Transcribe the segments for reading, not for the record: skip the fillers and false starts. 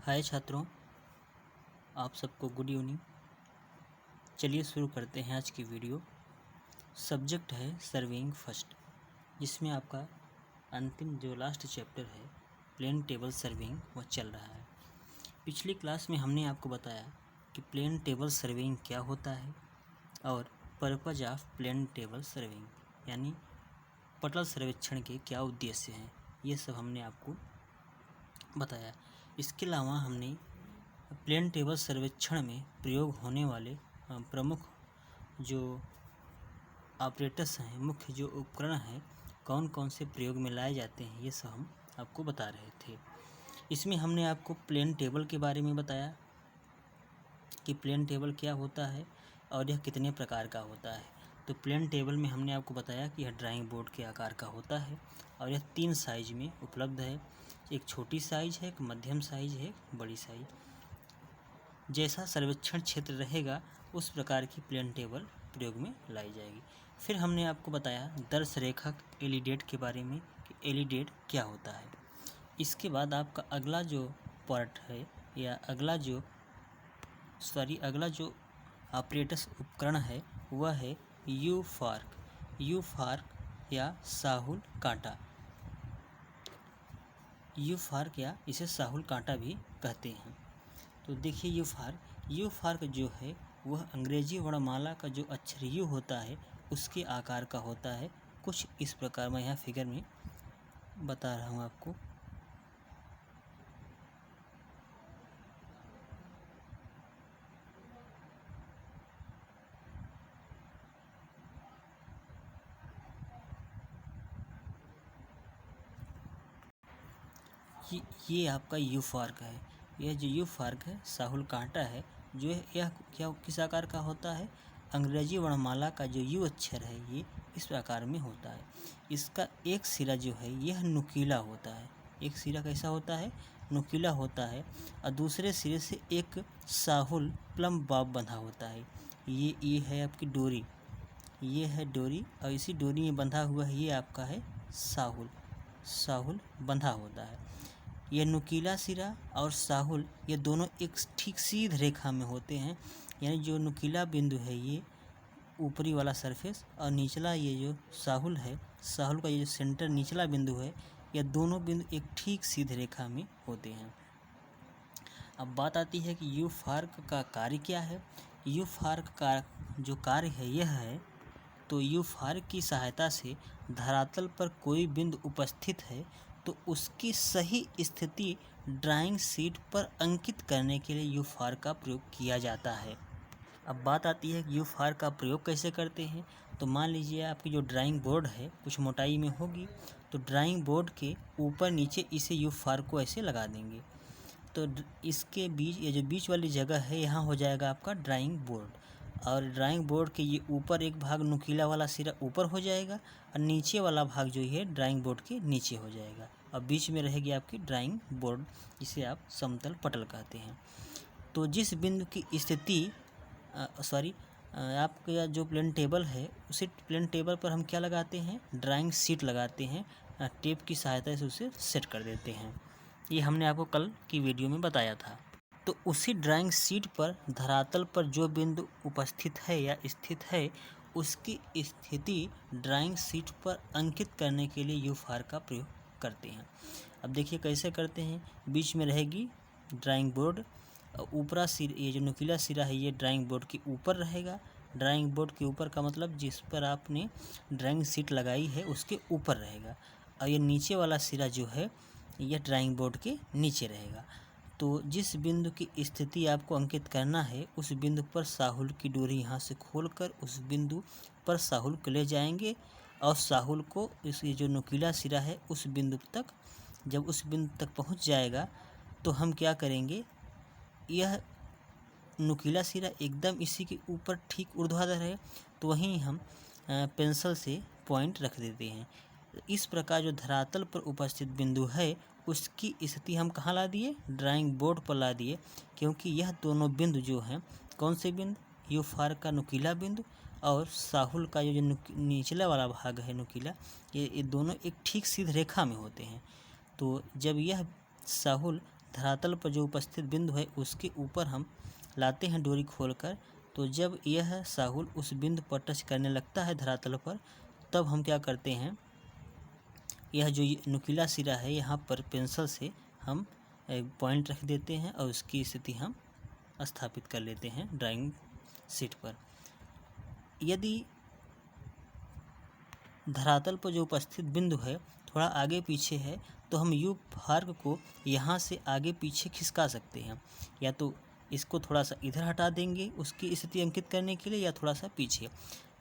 हाय छात्रों, आप सबको गुड इवनिंग। चलिए शुरू करते हैं आज की वीडियो। सब्जेक्ट है सर्वेइंग फर्स्ट, जिसमें आपका अंतिम जो लास्ट चैप्टर है प्लेन टेबल सर्वेइंग वह चल रहा है। पिछली क्लास में हमने आपको बताया कि प्लेन टेबल सर्वेइंग क्या होता है और purpose of plane table surveying यानी पटल सर्वेक्षण के क्या उद्देश्य हैं, ये सब हमने आपको बताया। इसके अलावा हमने प्लेन टेबल सर्वेक्षण में प्रयोग होने वाले प्रमुख जो ऑपरेटर्स हैं, मुख्य जो उपकरण हैं, कौन कौन से प्रयोग में लाए जाते हैं, ये सब हम आपको बता रहे थे। इसमें हमने आपको प्लेन टेबल के बारे में बताया कि प्लेन टेबल क्या होता है और यह कितने प्रकार का होता है। तो प्लेन टेबल में हमने आपको बताया कि यह ड्राइंग बोर्ड के आकार का होता है और यह 3 साइज में उपलब्ध है। एक छोटी साइज है, एक मध्यम साइज है, एक बड़ी साइज। जैसा सर्वेक्षण क्षेत्र रहेगा उस प्रकार की प्लेन टेबल प्रयोग में लाई जाएगी। फिर हमने आपको बताया दर्श रेखक एलिडेट के बारे में कि एलिडेट क्या होता है। इसके बाद आपका अगला जो पार्ट है या अगला जो ऑपरेटर्स उपकरण है वह है यू फार्क या साहुल कांटा। यू फार्क या इसे साहुल कांटा भी कहते हैं। तो देखिए यू फार्क जो है वह अंग्रेजी वर्णमाला का जो अक्षर यू होता है उसके आकार का होता है। कुछ इस प्रकार मैं यहाँ फिगर में बता रहा हूँ आपको। ये आपका यू फार्क है। यह जो यू फार्क है साहुल कांटा है जो है, यह क्या किस आकार का होता है? अंग्रेजी वर्णमाला का जो यू अक्षर है ये इस प्रकार में होता है। इसका एक सिरा जो है यह नुकीला होता है। एक सिरा कैसा होता है? नुकीला होता है और दूसरे सिरे से एक साहुल प्लम बॉब बंधा होता है। ये है आपकी डोरी, ये है डोरी और इसी डोरी में बंधा हुआ है ये आपका है साहुल बंधा होता है। यह नुकीला सिरा और साहुल ये दोनों एक ठीक सीध रेखा में होते हैं। यानी जो नुकीला बिंदु है ये ऊपरी वाला सरफेस और निचला ये जो साहुल है, साहुल का ये जो सेंटर निचला बिंदु है, यह दोनों बिंदु एक ठीक सीध रेखा में होते हैं। अब बात आती है कि यू फार्क का कार्य क्या है। यू फार्क का जो कार्य है यह है, तो यू फार्क की सहायता से धरातल पर कोई बिंदु उपस्थित है तो उसकी सही स्थिति ड्राइंग शीट पर अंकित करने के लिए यू फार्क का प्रयोग किया जाता है। अब बात आती है कि यू फार्क का प्रयोग कैसे करते हैं। तो मान लीजिए आपकी जो ड्राइंग बोर्ड है कुछ मोटाई में होगी, तो ड्राइंग बोर्ड के ऊपर नीचे इसे यू फार्क को ऐसे लगा देंगे। तो इसके बीच ये जो बीच वाली जगह है यहाँ हो जाएगा आपका ड्राइंग बोर्ड, और ड्राइंग बोर्ड के ये ऊपर एक भाग नुकीला वाला सिरा ऊपर हो जाएगा और नीचे वाला भाग जो है ड्राइंग बोर्ड के नीचे हो जाएगा और बीच में रहेगी आपकी ड्राइंग बोर्ड, जिसे आप समतल पटल कहते हैं। तो जिस बिंदु की स्थिति आपका जो प्लेन टेबल है उसी प्लेन टेबल पर हम क्या लगाते हैं? ड्राइंग शीट लगाते हैं, टेप की सहायता से उसे सेट कर देते हैं। ये हमने आपको कल की वीडियो में बताया था। तो उसी ड्राइंग शीट पर धरातल पर जो बिंदु उपस्थित है या स्थित है उसकी स्थिति ड्राइंग शीट पर अंकित करने के लिए यू फार्क का प्रयोग करते हैं। अब देखिए कैसे करते हैं। बीच में रहेगी ड्राइंग बोर्ड, ऊपरा सिर ये जो नुकीला सिरा है ये ड्राइंग बोर्ड के ऊपर रहेगा। ड्राइंग बोर्ड के ऊपर का मतलब जिस पर आपने ड्राइंग शीट लगाई है उसके ऊपर रहेगा, और ये नीचे वाला सिरा जो है यह ड्राइंग बोर्ड के नीचे रहेगा। तो जिस बिंदु की स्थिति आपको अंकित करना है उस बिंदु पर साहुल की डोरी यहाँ से खोलकर उस बिंदु पर साहुल को ले जाएंगे और साहुल को इस जो नुकीला सिरा है उस बिंदु तक, जब उस बिंदु तक पहुँच जाएगा तो हम क्या करेंगे, यह नुकीला सिरा एकदम इसी के ऊपर ठीक ऊर्ध्वाधर है तो वहीं हम पेंसिल से पॉइंट रख देते हैं। इस प्रकार जो धरातल पर उपस्थित बिंदु है उसकी स्थिति हम कहाँ ला दिए? ड्राइंग बोर्ड पर ला दिए, क्योंकि यह दोनों बिंदु जो हैं, कौन से बिंदु? यू फार्क का नुकीला बिंदु और साहुल का जो निचला वाला भाग है नुकीला, ये दोनों एक ठीक सीध रेखा में होते हैं। तो जब यह साहुल धरातल पर जो उपस्थित बिंदु है उसके ऊपर हम लाते हैं डोरी खोलकर, तो जब यह साहुल उस बिंदु पर टच करने लगता है धरातल पर, तब हम क्या करते हैं, यह जो नुकीला सिरा है यहाँ पर पेंसिल से हम पॉइंट रख देते हैं और उसकी स्थिति हम स्थापित कर लेते हैं ड्राइंग शीट पर। यदि धरातल पर जो उपस्थित बिंदु है थोड़ा आगे पीछे है, तो हम यू फार्क को यहाँ से आगे पीछे खिसका सकते हैं, या तो इसको थोड़ा सा इधर हटा देंगे उसकी स्थिति अंकित करने के लिए, या थोड़ा सा पीछे।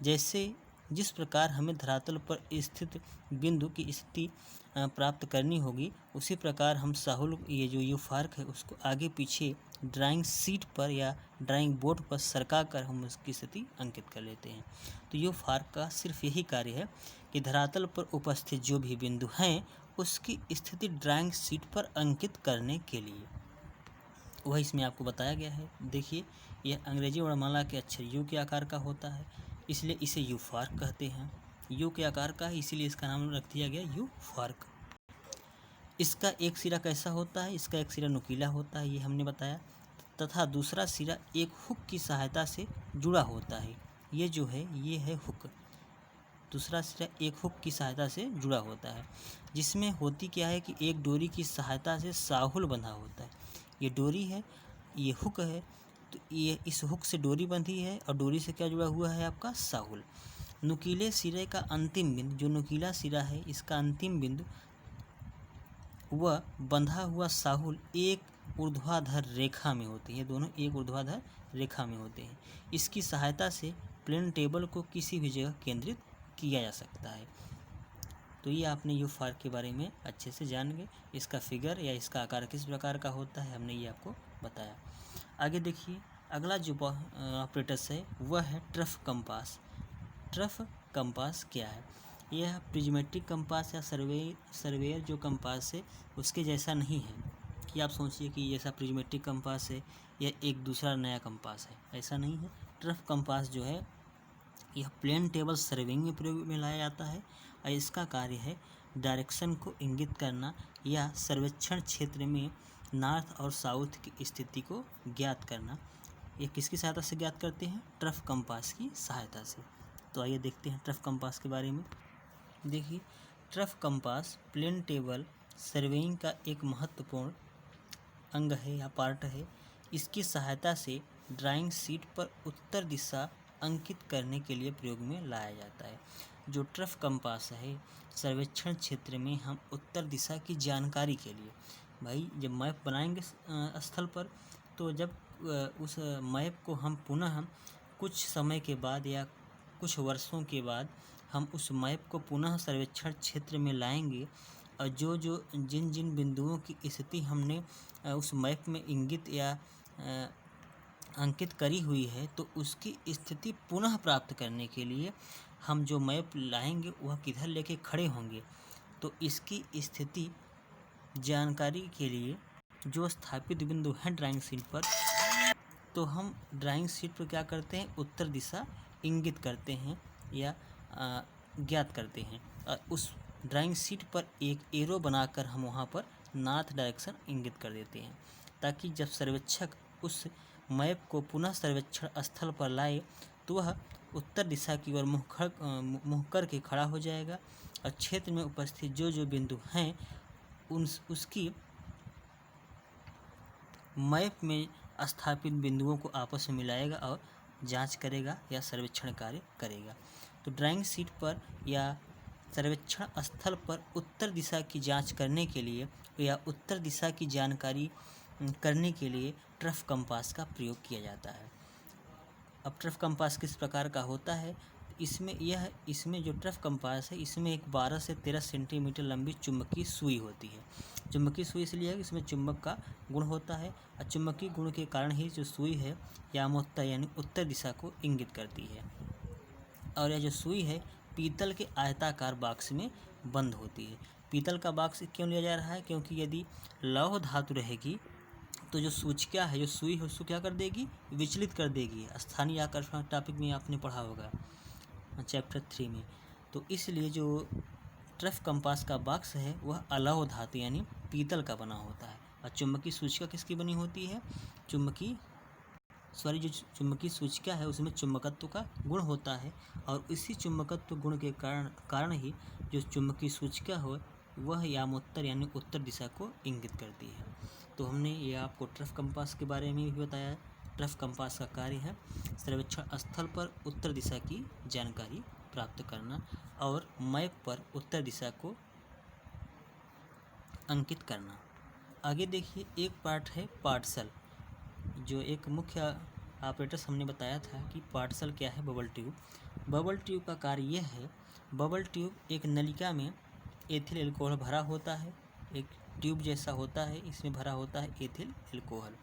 जैसे जिस प्रकार हमें धरातल पर स्थित बिंदु की स्थिति प्राप्त करनी होगी, उसी प्रकार हम साहुल ये जो यू फार्क है उसको आगे पीछे ड्राइंग शीट पर या ड्राइंग बोर्ड पर सरका कर हम उसकी स्थिति अंकित कर लेते हैं। तो यू फार्क का सिर्फ यही कार्य है कि धरातल पर उपस्थित जो भी बिंदु हैं उसकी स्थिति ड्राइंग शीट पर अंकित करने के लिए, वह इसमें आपको बताया गया है। देखिए, यह अंग्रेजी वर्णमाला के अक्षर यू के आकार का होता है, इसलिए इसे यू फार्क कहते हैं। यू के आकार का है इसीलिए इसका नाम रख दिया गया यू फार्क। इसका एक सिरा कैसा होता है, इसका एक सिरा नुकीला होता है, ये हमने बताया, तथा दूसरा सिरा एक हुक की सहायता से जुड़ा होता है। ये जो है ये है हुक, दूसरा सिरा एक हुक की सहायता से जुड़ा होता है, जिसमें होती क्या है कि एक डोरी की सहायता से साहुल बंधा होता है। ये डोरी है, ये हुक है, तो ये इस हुक से डोरी बंधी है और डोरी से क्या जुड़ा हुआ है आपका साहुल। नुकीले सिरे का अंतिम बिंदु, जो नुकीला सिरा है इसका अंतिम बिंदु वह बंधा हुआ साहुल एक ऊर्ध्वाधर रेखा में होते हैं, दोनों एक ऊर्ध्वाधर रेखा में होते हैं। इसकी सहायता से प्लेन टेबल को किसी भी जगह केंद्रित किया जा सकता है। तो ये आपने यू फार्क के बारे में अच्छे से जान गए, इसका फिगर या इसका आकार किस प्रकार का होता है हमने ये आपको बताया। आगे देखिए, अगला जो ऑपरेटर्स है वह है ट्रफ कंपास। ट्रफ कंपास क्या है? यह प्रिज्मेटिक कंपास या सर्वेयर जो कंपास है उसके जैसा नहीं है कि आप सोचिए कि जैसा प्रिज्मेटिक कंपास है यह एक दूसरा नया कंपास है, ऐसा नहीं है। ट्रफ कंपास जो है यह प्लेन टेबल सर्विंग में प्रयोग में लाया जाता है और इसका कार्य है डायरेक्शन को इंगित करना या सर्वेक्षण क्षेत्र में नॉर्थ और साउथ की स्थिति को ज्ञात करना। यह किसकी सहायता से ज्ञात करते हैं? ट्रफ कंपास की सहायता से। तो आइए देखते हैं ट्रफ कंपास के बारे में। देखिए, trough compass plane table surveying का एक महत्वपूर्ण अंग है या पार्ट है। इसकी सहायता से ड्राइंग शीट पर उत्तर दिशा अंकित करने के लिए प्रयोग में लाया जाता है। जो ट्रफ कंपास है, सर्वेक्षण क्षेत्र में हम उत्तर दिशा की जानकारी के लिए, भाई जब मैप बनाएंगे स्थल पर, तो जब उस मैप को हम पुनः कुछ समय के बाद या कुछ वर्षों के बाद हम उस मैप को पुनः सर्वेक्षण क्षेत्र में लाएंगे और जिन जिन बिंदुओं की स्थिति हमने उस मैप में इंगित या अंकित करी हुई है, तो उसकी स्थिति पुनः प्राप्त करने के लिए हम जो मैप लाएंगे वह किधर लेके खड़े होंगे। तो इसकी स्थिति जानकारी के लिए जो स्थापित बिंदु हैं ड्राइंग शीट पर, तो हम ड्राइंग शीट पर क्या करते हैं, उत्तर दिशा इंगित करते हैं या ज्ञात करते हैं। और उस ड्राइंग शीट पर एक एरो बनाकर हम वहाँ पर नॉर्थ डायरेक्शन इंगित कर देते हैं, ताकि जब सर्वेक्षक उस मैप को पुनः सर्वेक्षण स्थल पर लाए तो वह उत्तर दिशा की ओर मुँह करके खड़ा हो जाएगा और क्षेत्र में उपस्थित जो बिंदु हैं उसकी मैप में स्थापित बिंदुओं को आपस में मिलाएगा और जांच करेगा या सर्वेक्षण कार्य करेगा। तो ड्राइंग शीट पर या सर्वेक्षण स्थल पर उत्तर दिशा की जांच करने के लिए या उत्तर दिशा की जानकारी करने के लिए ट्रफ कंपास का प्रयोग किया जाता है। अब ट्रफ कंपास किस प्रकार का होता है? इसमें जो ट्रफ कंपास है इसमें एक 12 से 13 सेंटीमीटर लंबी चुंबकीय सुई होती है। चुंबकीय सुई इसलिए है कि इसमें चुंबक का गुण होता है और चुंबकीय गुण के कारण ही जो सुई है यामोत्तर यानी उत्तर दिशा को इंगित करती है। और यह जो सुई है पीतल के आयताकार बॉक्स में बंद होती है। पीतल का बॉक्स क्यों लिया जा रहा है? क्योंकि यदि लौह धातु रहेगी तो जो सूचिका है, जो सुई है, उसको क्या कर देगी? विचलित कर देगी। स्थानीय आकर्षण टॉपिक में आपने पढ़ा होगा चैप्टर 3 में। तो इसलिए जो ट्रफ कंपास का बॉक्स है वह अलौह धातु यानी पीतल का बना होता है। और चुंबकीय सूचिका किसकी बनी होती है? जो चुंबकीय सूचिका है उसमें चुंबकत्व का गुण होता है, और इसी चुंबकत्व गुण के कारण ही जो चुंबकीय सूचिका हो वह यामोत्तर यानी उत्तर दिशा को इंगित करती है। तो हमने ये आपको ट्रफ कंपास के बारे में भी बताया। ट्रफ कंपास का कार्य है सर्वेक्षण स्थल पर उत्तर दिशा की जानकारी प्राप्त करना और मैप पर उत्तर दिशा को अंकित करना। आगे देखिए, एक पार्ट है पार्सल। जो एक मुख्य ऑपरेटर्स हमने बताया था कि पार्सल क्या है? Bubble tube. बबल ट्यूब का कार्य यह है, बबल ट्यूब एक नलिका में एथिल एल्कोहल भरा होता है, एक ट्यूब जैसा होता है, इसमें भरा होता है एथिल एल्कोहल।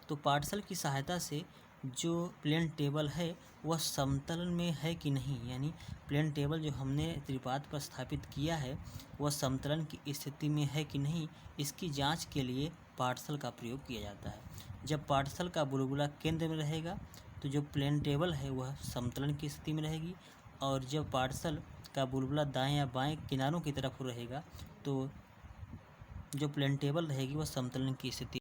तो पार्सल की सहायता से जो प्लेन टेबल है वह समतल में है कि नहीं, यानी प्लेन टेबल जो हमने त्रिपात पर स्थापित किया है वह समतलन की स्थिति में है कि नहीं, इसकी जांच के लिए पार्सल का प्रयोग किया जाता है। जब पार्सल का बुलबुला केंद्र में रहेगा तो जो प्लेन टेबल है वह समतलन की स्थिति में रहेगी, और जब पार्सल का बुलबुला दाएं या बाएं किनारों की तरफ रहेगा तो जो प्लेन टेबल रहेगी वह समतलन की स्थिति